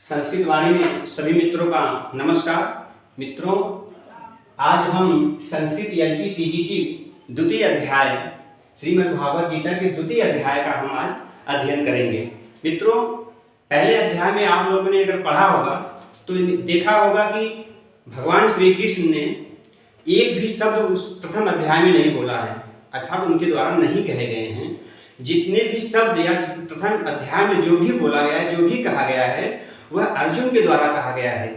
संस्कृत वाणी में सभी मित्रों का नमस्कार। मित्रों, आज हम संस्कृत एलटी टीजीटी द्वितीय अध्याय श्रीमद् भागवत गीता के द्वितीय अध्याय का हम आज अध्ययन करेंगे। मित्रों, पहले अध्याय में आप लोगों ने अगर पढ़ा होगा तो देखा होगा कि भगवान श्री कृष्ण ने एक भी शब्द उस प्रथम अध्याय में नहीं बोला है, अर्थात उनके द्वारा नहीं कहे गए हैं। जितने भी शब्द या प्रथम अध्याय में जो भी बोला गया है, जो भी कहा गया है, वह अर्जुन के द्वारा कहा गया है।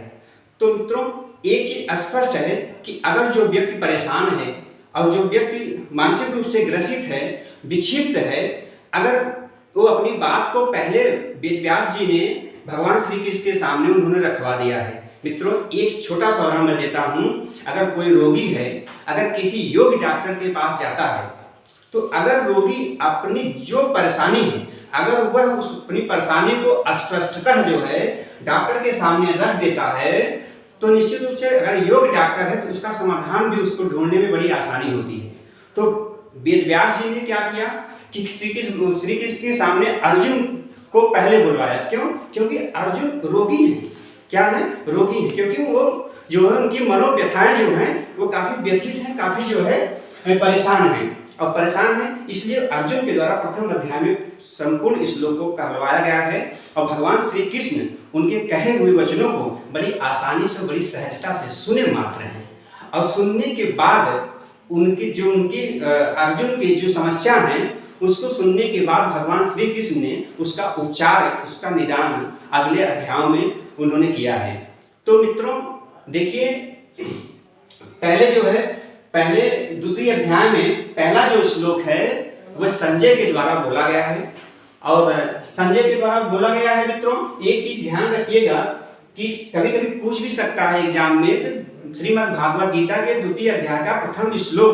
तो मित्रों, एक चीज स्पष्ट है कि अगर जो व्यक्ति परेशान है और जो व्यक्ति मानसिक रूप से ग्रसित है, विक्षिप्त है, अगर वो अपनी बात को पहले वेद व्यास जी ने भगवान श्री कृष्ण के सामने उन्होंने रखवा दिया है। मित्रों, एक छोटा सा उदाहरण मैं देता हूँ। अगर कोई रोगी है, अगर किसी योग्य डॉक्टर के पास जाता है, तो अगर रोगी अपनी जो परेशानी है, अगर वह उस अपनी परेशानी को स्पष्टतः जो है डॉक्टर के सामने रख देता है, तो निश्चित रूप से अगर योग्य डॉक्टर है तो उसका समाधान भी उसको ढूंढने में बड़ी आसानी होती है। तो वेद व्यास जी ने क्या किया कि श्री कृष्ण के सामने अर्जुन को पहले बुलवाया। क्यों? क्योंकि अर्जुन रोगी है। क्या है? रोगी है, क्योंकि वो जो है उनकी मनोव्यथाएं जो हैं वो काफी व्यथित हैं, काफी जो है परेशान हैं और परेशान है। इसलिए अर्जुन के द्वारा प्रथम अध्याय में संपूर्ण श्लोक को कहलवाया गया है और भगवान श्री कृष्ण उनके कहे हुए वचनों को बड़ी आसानी से, बड़ी सहजता से सुने मात्र हैं। और सुनने के बाद उनकी अर्जुन की जो समस्या है उसको सुनने के बाद भगवान श्री कृष्ण ने उसका उपचार, उसका निदान अगले अध्यायों में उन्होंने किया है। तो मित्रों देखिए, पहले दूसरी अध्याय में पहला जो श्लोक है वह संजय के द्वारा बोला गया है। और संजय के द्वारा बोला गया है। मित्रों, एक चीज ध्यान रखिएगा कि कभी कभी पूछ भी सकता है एग्जाम में, तो श्रीमद् भागवत गीता के द्वितीय अध्याय का प्रथम श्लोक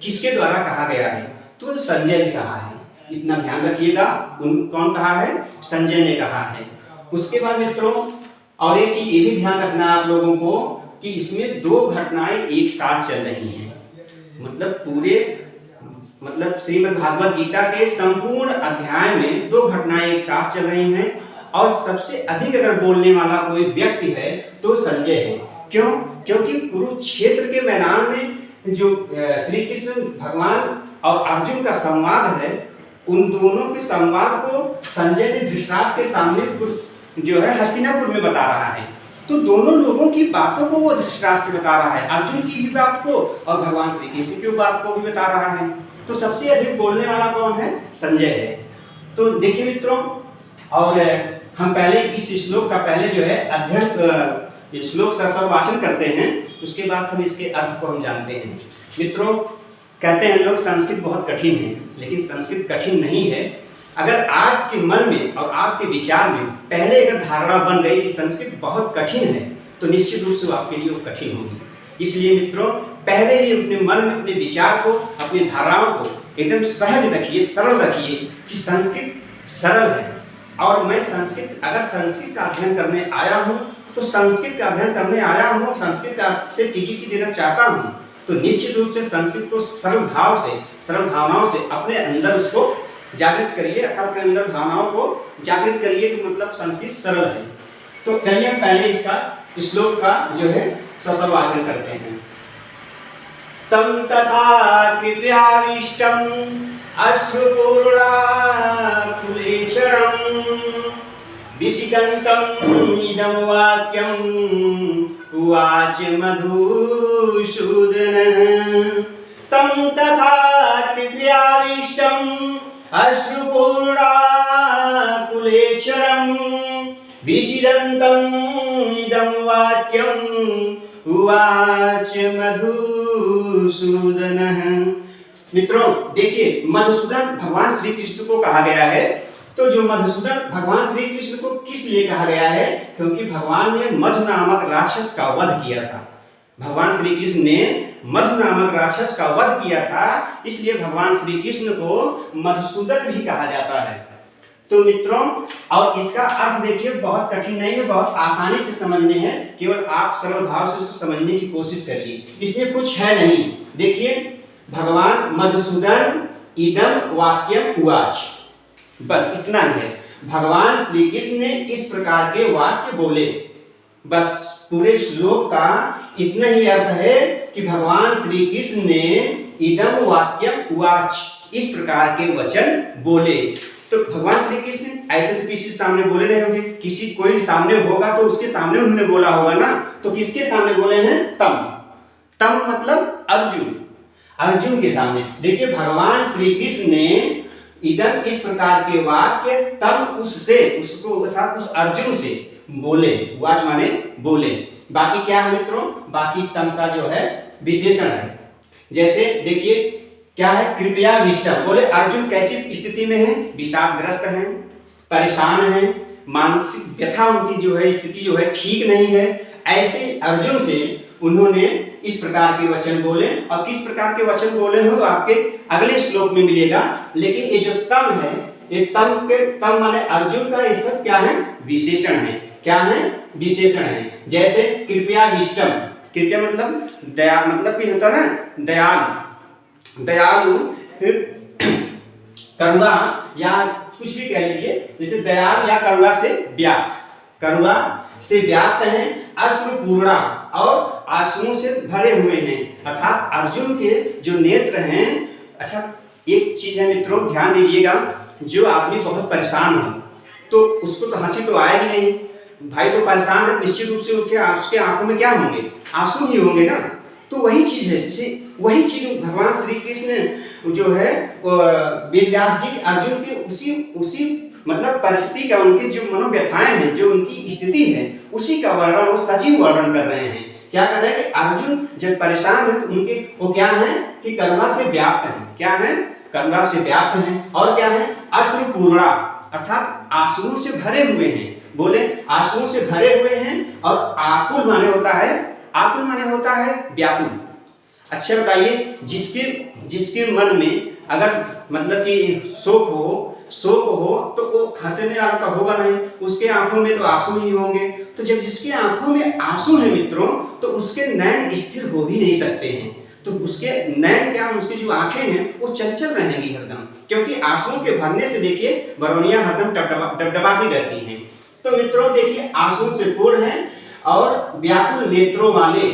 किसके द्वारा कहा गया है? तो संजय ने कहा है। इतना ध्यान रखिएगा। कौन कहा है? संजय ने कहा है। उसके बाद मित्रों और एक चीज ये भी ध्यान रखना है आप लोगों को कि इसमें दो घटनाएं एक साथ चल रही हैं। मतलब श्रीमद् भागवत गीता के संपूर्ण अध्याय में दो घटनाएं एक साथ चल रही हैं। और सबसे अधिक अगर बोलने वाला कोई व्यक्ति है तो संजय है। क्यों? क्योंकि कुरुक्षेत्र के मैदान में जो श्री कृष्ण भगवान और अर्जुन का संवाद है, उन दोनों के संवाद को संजय ने धृतराष्ट्र के सामने जो है हस्तिनापुर में बता रहा है। तो दोनों लोगों की बातों को वो धृतराष्ट्र बता रहा है, अर्जुन की भी बात को और भगवान श्री कृष्ण की बात को भी बता रहा है। तो सबसे अधिक बोलने वाला कौन है? संजय है। तो देखिए मित्रों, और हम पहले इस श्लोक का पहले जो है अध्ययन श्लोक वाचन करते हैं, उसके बाद हम इसके अर्थ को हम जानते हैं। मित्रों, कहते हैं लोग संस्कृत बहुत कठिन है, लेकिन संस्कृत कठिन नहीं है। अगर आपके मन में और आपके विचार में पहले अगर धारणा बन गई कि संस्कृत बहुत कठिन है, तो निश्चित रूप से आपके लिए वो कठिन होगी। इसलिए मित्रों, पहले ही अपने मन में अपने विचार को, अपनी धारणाओं को एकदम सहज रखिए, सरल रखिए कि संस्कृत सरल है। और मैं अगर संस्कृत का अध्ययन करने आया हूँ तो संस्कृत का अध्ययन करने आया हूँ, संस्कृत का से टीजीटी देना चाहता हूँ, तो निश्चित रूप से संस्कृत को सरल भाव से, सरल भावनाओं से अपने अंदर उसको जागृत करिए, अर्थात अपने अंदर भावनाओं को जागृत करिए कि मतलब संस्कृत सरल है। तो चलिए हम पहले इसका श्लोक का जो है ससर्वाचन करते हैं। तम तथा कृपयाविष्टम अश्रुपूर्णाकुलेक्षणं विशिकंतम इदं वाक्यम उवाच मधुसूदनः। तम तथा कृपयाविष्टम अश्रुपूर्णाकुलेक्षणं विशिदन्तम् इदं वाक्यम् उवाच मधुसूदनः। मित्रों देखिए, मधुसूदन भगवान श्री कृष्ण को कहा गया है। तो जो मधुसूदन भगवान श्री कृष्ण को किस लिए कहा गया है? क्योंकि भगवान ने मधु नामक राक्षस का वध किया था। भगवान श्री कृष्ण ने मधु नामक राक्षस का वध किया था, इसलिए भगवान श्री कृष्ण को मधुसूदन भी कहा जाता है। तो मित्रों, और इसका अर्थ देखिए बहुत कठिन नहीं है, बहुत आसानी से समझने हैं। केवल आप सरल भाव से उसको समझने की कोशिश करिए, इसमें कुछ है नहीं। देखिए, भगवान मधुसूदन इदम वाक्यम उवाच, बस इतना ही है। भगवान श्री कृष्ण ने इस प्रकार के वाक्य बोले। बस पूरे श्लोक का इतना ही अर्थ है कि भगवान श्री कृष्ण ने इदम वाक्यम उवाच, इस प्रकार के वचन बोले। तो भगवान श्री कृष्ण ऐसे तो किसी सामने बोले नहीं होंगे, किसी कोई सामने होगा तो उसके सामने उन्होंने बोला होगा ना। तो किसके सामने बोले हैं? तम। तम मतलब अर्जुन, अर्जुन के सामने। देखिए भगवान श्री कृष्ण ने इदम इस प्रकार के वाक्य तम उससे, उसको साथ उस अर्जुन से बोले। वाच माने बोले। बाकी क्या है मित्रों? बाकी तम का जो है विशेषण है। जैसे देखिए क्या है? कृपया विष्टम, बोले अर्जुन कैसी स्थिति में है? विषादग्रस्त हैं, परेशान हैं, मानसिक व्यथा उनकी जो है स्थिति जो है ठीक नहीं है। ऐसे अर्जुन से उन्होंने इस प्रकार के वचन बोले। और किस प्रकार के वचन बोले हो आपके अगले श्लोक में मिलेगा। लेकिन ये जो तम है, ये तम माने अर्जुन का ये सब क्या है? विशेषण है। क्या है? विशेषण है। जैसे कृपया विष्टम, कृपया मतलब दया, मतलब कि होता ना दयालु, दयालु, करुणा या कुछ भी कह लीजिए, जैसे दयालु या करुणा से व्याप्त, करुणा से व्याप्त हैं, अश्रुपूर्णा और आंसुओं से भरे हुए हैं। अर्थात अर्जुन के जो नेत्र हैं। अच्छा एक चीज है मित्रों, ध्यान दीजिएगा, जो आदमी बहुत परेशान हो तो उसको तो हंसी तो आएगी नहीं। भाई तो परेशान है, निश्चित रूप से उसके आंखों में क्या होंगे? आंसू ही होंगे ना। तो वही चीज है, वही चीज भगवान श्री कृष्ण जो है वेद व्यास जी अर्जुन के उसी मतलब परिस्थिति का, उनकी जो मनोव्यथाएं हैं, जो उनकी स्थिति है, उसी का वर्णन वो सजीव वर्णन कर रहे हैं। क्या कर रहे हैं कि अर्जुन जब परेशान है तो उनके वो क्या है कि करुणा से व्याप्त है। क्या है? करुणा से व्याप्त है। और क्या है? अश्रुपूर्णा, अर्थात आंसुओं से भरे हुए हैं। बोले आंसुओं से भरे हुए हैं। और आकुल माने होता है, आकुल माने होता है व्याकुल। अच्छा बताइए, जिसके मन में अगर मतलब कि शोक हो तो वो हंसने वाला तो होगा नहीं, उसके आंखों में तो आंसू ही होंगे। तो जब जिसके आंखों में आंसू है मित्रों, तो उसके नैन स्थिर हो भी नहीं सकते हैं। तो उसके नैन क्या, उसकी जो आंखें हैं वो चंचल रहेंगी हरदम, क्योंकि आंसुओं के भरने से देखिए बरौनियां हरदम डबडबाती रहती हैं। तो मित्रों देखिए आंसुओं से पूर्ण है और व्याकुल नेत्रों वाले,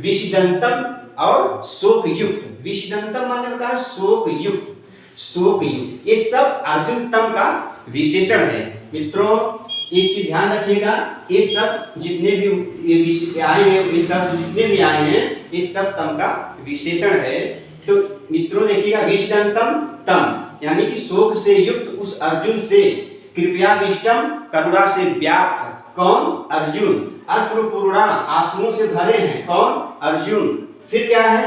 विषदंतम और शोक युक्त। विषदंतम माने होता है शोक युक्त, शोक युक्त। ये सब अर्जुन तम का विशेषण है। मित्रों इस चीज ध्यान रखिएगा, ये सब जितने भी ये विषय आए हैं, ये सब जितने भी आए हैं, ये सब तम का विशेषण है। तो मित्रों देखिएगा, विषदंतम तम यानी कि शोक से युक्त उस अर्जुन से, कृपया विष्टम करुणा से व्याप्त कौन? अर्जुन। अश्रुपूर्णा आंसुओं से भरे हैं कौन? अर्जुन। फिर क्या है?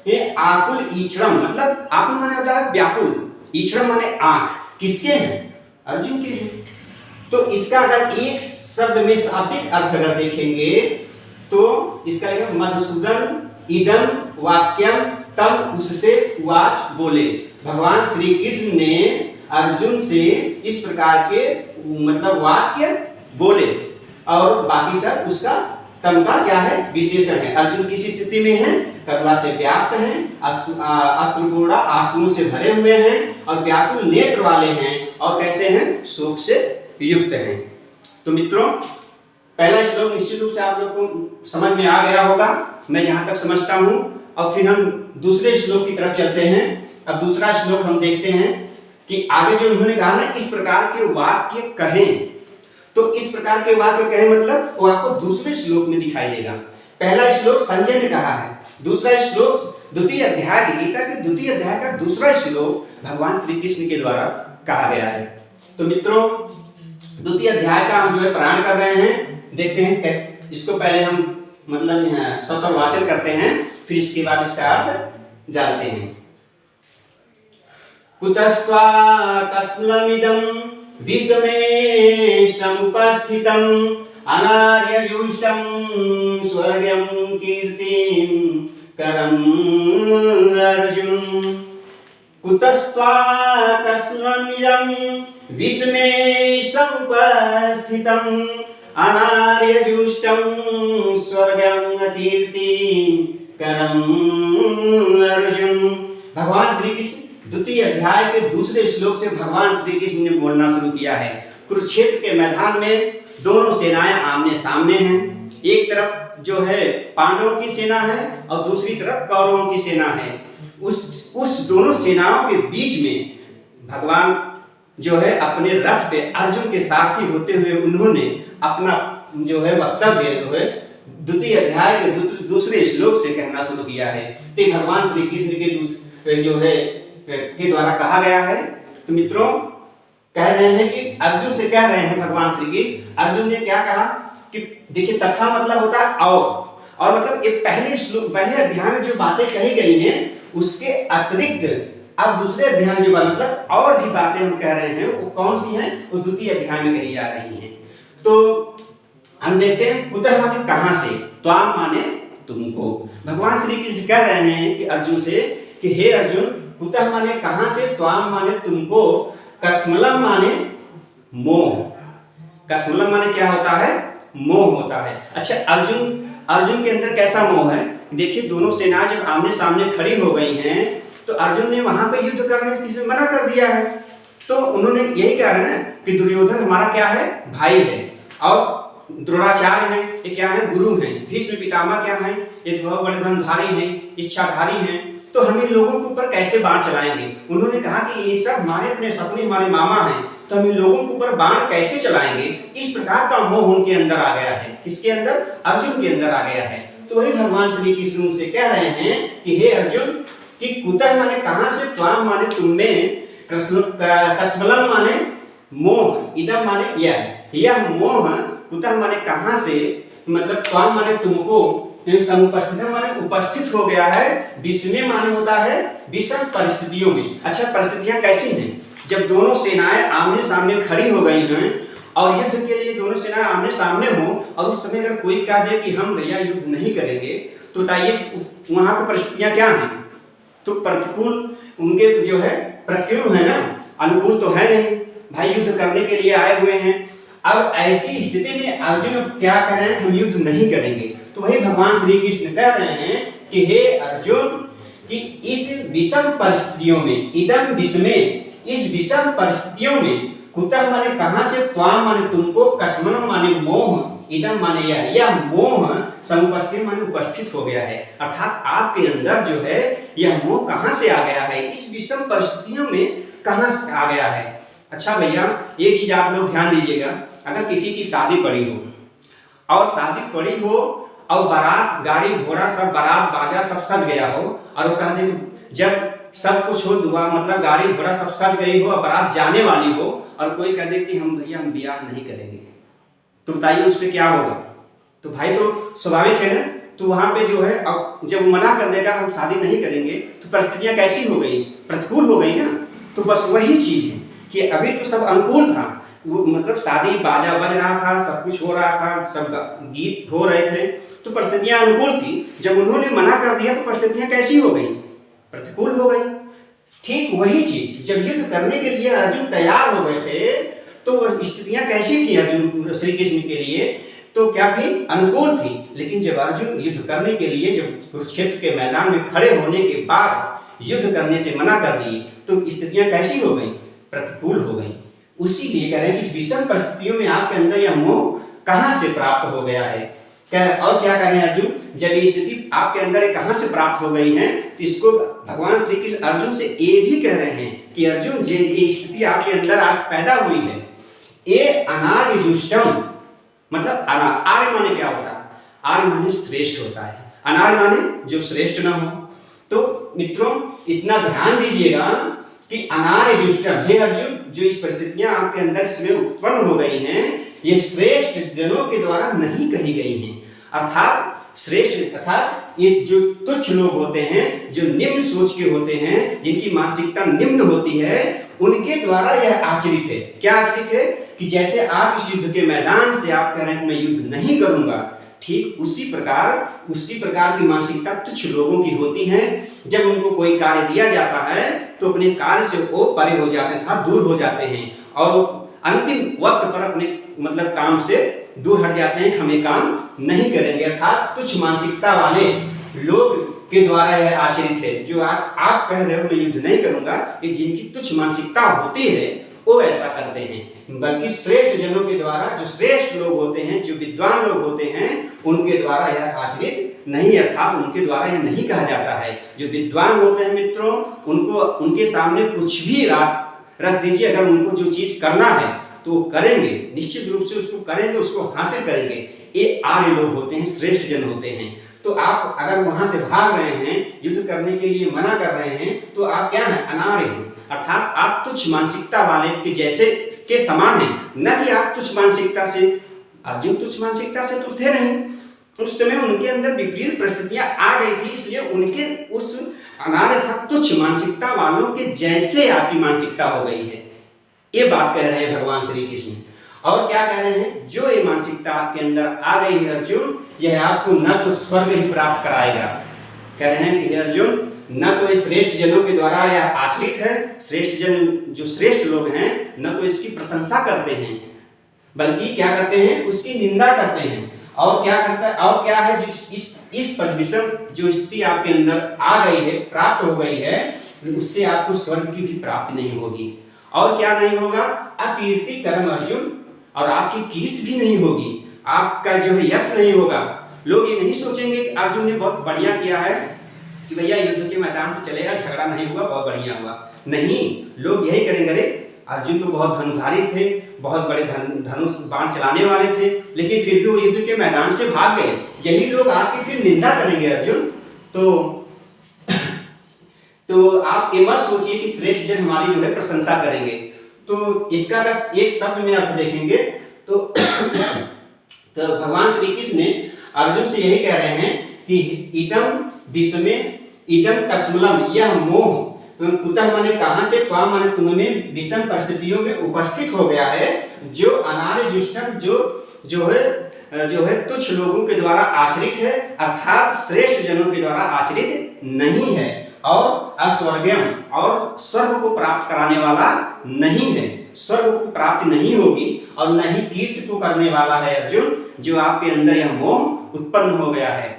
ये आकुल ईचड़म, मतलब आकुल माने होता है व्याकुल, ईचड़म माने आंख। किसके हैं? अर्जुन के हैं। तो इसका अगर एक शब्द में शाब्दिक अर्थ अगर देखेंगे तो इसका मधुसूदन इदम वाक्यम तम उससे वाच बोले। भगवान श्री कृष्ण ने अर्जुन से इस प्रकार के मतलब वाक्य बोले और बाकी सब उसका तम का क्या है? विशेषण है। अर्जुन किस स्थिति में है? करुणा से व्याप्त हैं, अश्रुपूर्णा आंसुओं से भरे हुए हैं और व्याकुल नेत्र वाले हैं। और कैसे हैं? शोक से युक्त हैं। तो मित्रों पहला श्लोक निश्चित रूप से आप लोग को समझ में आ गया होगा, मैं जहां तक समझता हूं। अब फिर हम दूसरे श्लोक की तरफ चलते हैं। अब दूसरा श्लोक हम देखते हैं कि आगे जो उन्होंने कहा ना, इस प्रकार के वाक्य कहें। तो इस प्रकार के वाक्य कहें मतलब वो आपको दूसरे श्लोक में दिखाई देगा। पहला श्लोक संजय ने कहा है, दूसरा श्लोक द्वितीय अध्याय गीता के द्वितीय अध्याय का दूसरा श्लोक भगवान श्री कृष्ण के द्वारा कहा गया है। तो मित्रों द्वितीय अध्याय का हम जो है पारायण कर रहे हैं, देखते हैं। इसको पहले हम मतलब सौ वाचन करते हैं, फिर इसके बाद इसका अर्थ जानते हैं। कुतस्त्वा कस्ममिदं विषमे समुपस्थितम् अनार्यजुष्टं स्वर्गं कीर्तिं करम् अर्जुन। कुतस्त्वा कस्ममिदं विषमे समुपस्थितम् अनार्यजुष्टं स्वर्गं कीर्तिं करम् अर्जुन। भगवान श्री कृष्ण द्वितीय अध्याय के दूसरे श्लोक से भगवान श्री कृष्ण ने बोलना शुरू किया है। कुरुक्षेत्र के मैदान में दोनों सेनाएं आमने सामने हैं। एक तरफ जो है पांडवों की सेना है और दूसरी तरफ कौरवों की सेना है। उस दोनों सेनाओं के बीच में भगवान जो है अपने रथ पे अर्जुन के सारथी होते हुए उन्होंने अपना जो है वक्तव्य जो है द्वितीय अध्याय के दूसरे श्लोक से कहना शुरू किया है। तो भगवान श्री कृष्ण के जो है के द्वारा कहा गया है। तो मित्रों कह रहे हैं कि अर्जुन से कह रहे हैं भगवान श्री कृष्ण, अर्जुन ने क्या कहा कि देखिए तथा मतलब होता है और मतलब ये पहले अध्याय में जो बातें कही गई हैं उसके अतिरिक्त अब दूसरे अध्याय में जो मतलब और भी बातें हम कह रहे हैं वो कौन सी हैं, वो द्वितीय अध्याय में कही जा रही हैं। तो हम देखते हैं कुतः माने कहां से, त्वाम माने तुमको। भगवान श्री कृष्ण कह रहे हैं कि अर्जुन से कि हे अर्जुन, कुतः माने कहां से, त्वाम माने तुमको, कस्मलम माने मोह। कस्मलम माने क्या होता है, मोह होता है। अच्छा अर्जुन के अंदर कैसा मोह है, देखिए दोनों सेनाएं जब आमने सामने खड़ी हो गई हैं तो अर्जुन ने वहां पे युद्ध करने से मना कर दिया है। तो उन्होंने यही कहा है ना कि दुर्योधन हमारा क्या है, भाई है, और द्रोणाचार्य हैं ये क्या है, गुरु हैं, भीष्म पितामह क्या हैं, ये बहुत बड़े धनधारी हैं, इच्छाधारी हैं, तो हम इन लोगों के ऊपर कैसे बाण चलाएंगे। उन्होंने कहा कि ये सब हमारे अपने सपने हमारे मामा हैं, तो हम इन लोगों के ऊपर बाण कैसे चलाएंगे। इस प्रकार का मोह उनके अंदर आ गया है। किसके अंदर, अर्जुन के अंदर आ गया है। तो वही भगवान श्री कृष्ण से कह रहे हैं कि हे अर्जुन कि कुतः माने कहां से, त्वाम माने तुम में, कस्मलम माने मोह, इदम माने यह मोह, कुतः माने कहां से, मतलब त्वाम माने तुमको, समुपस्थित माने उपस्थित हो गया है, विषमे माने होता है विषम परिस्थितियों में। अच्छा परिस्थितियां कैसी हैं, जब दोनों सेनाएं आमने सामने खड़ी हो गई हैं और युद्ध के लिए दोनों सेनाएं आमने सामने हो और उस समय अगर कोई कह दे कि हम भैया युद्ध नहीं करेंगे, तो बताइए वहां पर परिस्थितियां क्या हैं, तो प्रतिकूल उनके जो है प्रतिकूल है ना, अनुकूल तो है नहीं, भाई युद्ध करने के लिए आए हुए हैं। अब ऐसी स्थिति में अर्जुन क्या कह रहे हैं, हम युद्ध नहीं करेंगे। तो वही भगवान श्री कृष्ण कह रहे हैं कि हे अर्जुन कि इस विषम परिस्थितियों में, इदम विषमे, इस विषम परिस्थितियों में, कुतः माने कहां से, त्वाम माने तुमको, कस्मलम माने मोह, इदम माने यह मोह समुपस्थित माने उपस्थित हो गया है। अर्थात आपके अंदर जो है यह मोह कहां से आ गया है, इस विषम परिस्थितियों में कहां से आ गया है। अच्छा भैया एक चीज आप लोग ध्यान दीजिएगा, अगर किसी की शादी पड़ी हो और शादी पड़ी हो और बारात गाड़ी घोड़ा सब बारात बाजा सब सज गया हो और वो कहते जब सब कुछ हो दुआ मतलब गाड़ी घोड़ा सब सज गई हो और बारात जाने वाली हो और कोई कह दे कि हम भैया हम ब्याह नहीं करेंगे, तो बताइए उस पर क्या होगा। तो भाई तो स्वाभाविक है ना, तो वहां पे जो है अब जब मना कर देगा हम शादी नहीं करेंगे तो परिस्थितियां कैसी हो गई, प्रतिकूल हो गई ना। तो बस वही चीज है कि अभी तो सब अनुकूल था, वो मतलब शादी बाजा बज रहा था, सब कुछ हो रहा था, सब गीत हो रहे थे, तो परिस्थितियां अनुकूल थी। जब उन्होंने मना कर दिया तो परिस्थितियां कैसी हो गई, प्रतिकूल हो गई। ठीक वही चीज जब युद्ध करने के लिए अर्जुन तैयार हो गए थे तो वह स्थितियां कैसी थी अर्जुन श्री कृष्ण के लिए, तो क्या थी, अनुकूल थी। लेकिन जब अर्जुन युद्ध करने के लिए जब कुरुक्षेत्र के मैदान में खड़े होने के बाद युद्ध करने से मना कर दिए तो स्थितियां कैसी हो गई, प्रतिकूल हो गई। उसी लिए कह रहे हैं कि इस विषम परिस्थितियों में आपके अंदर यह मोह कहां से प्राप्त हो गया है। और क्या कह रहे हैं अर्जुन, जब ये स्थिति आपके अंदर कहां से प्राप्त हो गई है, तो इसको भगवान श्री कृष्ण अर्जुन से ये भी कह रहे हैं कि अर्जुन ये स्थिति आपके अंदर आज पैदा हुई है, ये अनार्यजुष्टम, मतलब आर्य माने क्या होता है, आर्य माने श्रेष्ठ होता है, अनार्य माने जो श्रेष्ठ ना हो। तो मित्रों इतना ध्यान दीजिएगा कि अनार्यजुष्टम, हे अर्जुन जो इस परिस्थितियां आपके अंदर इसमें उत्पन्न हो गई हैं ये श्रेष्ठ जनों के द्वारा नहीं कही गई हैं। अर्थात श्रेष्ठ अर्थात ये जो तुच्छ लोग होते हैं, जो निम्न सोच के होते हैं, जिनकी मानसिकता निम्न होती है, उनके द्वारा यह आचरित है। क्या आचरित है कि जैसे आप इस युद्ध के मैदान से आप कह रहे हैं मैं युद्ध नहीं करूंगा, ठीक उसी प्रकार की मानसिकता तुच्छ लोगों की होती है। जब उनको कोई कार्य दिया जाता है तो अपने कार्य से वो परे हो जाते हैं, दूर हो जाते हैं और अंतिम वक्त पर अपने मतलब काम से दूर हट जाते हैं, हमें काम नहीं करेंगे। अर्थात तुच्छ मानसिकता वाले लोग के द्वारा यह आचरित है। जो आज आप कह रहे हो मैं युद्ध नहीं करूंगा, ये जिनकी तुच्छ मानसिकता होती है वो ऐसा करते हैं। बल्कि श्रेष्ठ जनों के द्वारा, जो श्रेष्ठ लोग होते हैं, जो विद्वान लोग होते हैं, उनके द्वारा यह आचरित नहीं, अर्थात उनके द्वारा यह नहीं कहा जाता है। जो विद्वान होते हैं मित्रों, उनको उनके सामने कुछ भी रख दीजिए, अगर उनको जो चीज करना है तो करेंगे, निश्चित रूप से उसको करेंगे, उसको हासिल करेंगे। ये आर्य लोग होते हैं, श्रेष्ठ जन होते हैं। तो आप अगर वहां से भाग रहे हैं, युद्ध करने के लिए मना कर रहे हैं, तो आप क्या है, अनार्य हैं, अर्थात आप तुच्छ मानसिकता वाले के जैसे के समान हैं। न कि आप तुच्छ मानसिकता से, अर्जुन तुच्छ मानसिकता से तो थे नहीं, उस समय उनके अंदर विपरीत परिस्थितियां आ गई थी, इसलिए उनके उस अनार्य था तुच्छ मानसिकता वालों के जैसे आपकी मानसिकता हो गई है। ये बात कह रहे हैं भगवान श्री कृष्ण। और क्या कह रहे हैं, जो ये मानसिकता आपके अंदर आ गई है अर्जुन, यह आपको न तो स्वर्ग ही प्राप्त कराएगा। कह रहे हैं कि अर्जुन, न तो इस श्रेष्ठ जनों के द्वारा यह आचरित है, श्रेष्ठ जन जो श्रेष्ठ लोग हैं, न तो इसकी प्रशंसा करते हैं, बल्कि क्या करते हैं, उसकी निंदा करते हैं। और क्या करता है, और क्या है, जो इस परिविषम जो स्थिति आपके अंदर आ गई है, प्राप्त हो गई है, उससे आपको स्वर्ग की भी प्राप्ति नहीं होगी। और क्या नहीं होगा, अकीर्ति कर्म अर्जुन, और आपकी कीर्ति भी नहीं होगी, आपका जो है यश नहीं होगा। लोग ये नहीं सोचेंगे कि अर्जुन ने बहुत बढ़िया किया है, कि भैया युद्ध के मैदान से चलेगा, झगड़ा नहीं हुआ, बहुत बढ़िया हुआ। नहीं, लोग यही करेंगे, अरे अर्जुन तो बहुत धनुधारी थे, बहुत बड़े धनुष बाण चलाने वाले थे, लेकिन फिर भी वो युद्ध के मैदान से भाग गए। यही लोग आपकी फिर निंदा करेंगे अर्जुन। तो आप ये मत सोचिए कि श्रेष्ठ जन हमारी जो है प्रशंसा करेंगे। तो इसका अगर एक शब्द में अर्थ देखेंगे तो भगवान श्री कृष्ण ने अर्जुन से यही कह रहे हैं कि इदम विषमे इदम कस्मलम, यह मोह कुतः माने कहां से, क्वा माने तुम्हें विषम परिस्थितियों में उपस्थित हो गया है, जो अनार्य जुष्टम जो है तुच्छ लोगों के द्वारा आचरित है, अर्थात श्रेष्ठ जनों के द्वारा आचरित नहीं है, और अस्वर्गम, और स्वर्ग को प्राप्त कराने वाला नहीं है, स्वर्ग को प्राप्ति नहीं होगी, और न ही कीर्ति को करने वाला है अर्जुन, जो आपके अंदर यह मोह उत्पन्न हो गया है।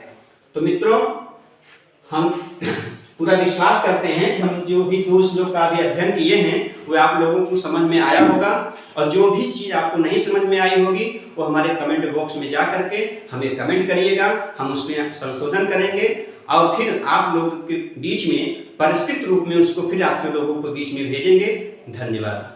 तो मित्रों, हम पूरा विश्वास करते हैं कि हम जो भी दो श्लोक का भी अध्ययन किए हैं वो आप लोगों को समझ में आया होगा, और जो भी चीज आपको नहीं समझ में आई होगी वो हमारे कमेंट बॉक्स में जा करके हमें कमेंट करिएगा, हम उसमें संशोधन करेंगे, और फिर आप लोगों के बीच में परिष्कृत रूप में उसको फिर आप लोगों को बीच में भेजेंगे। धन्यवाद।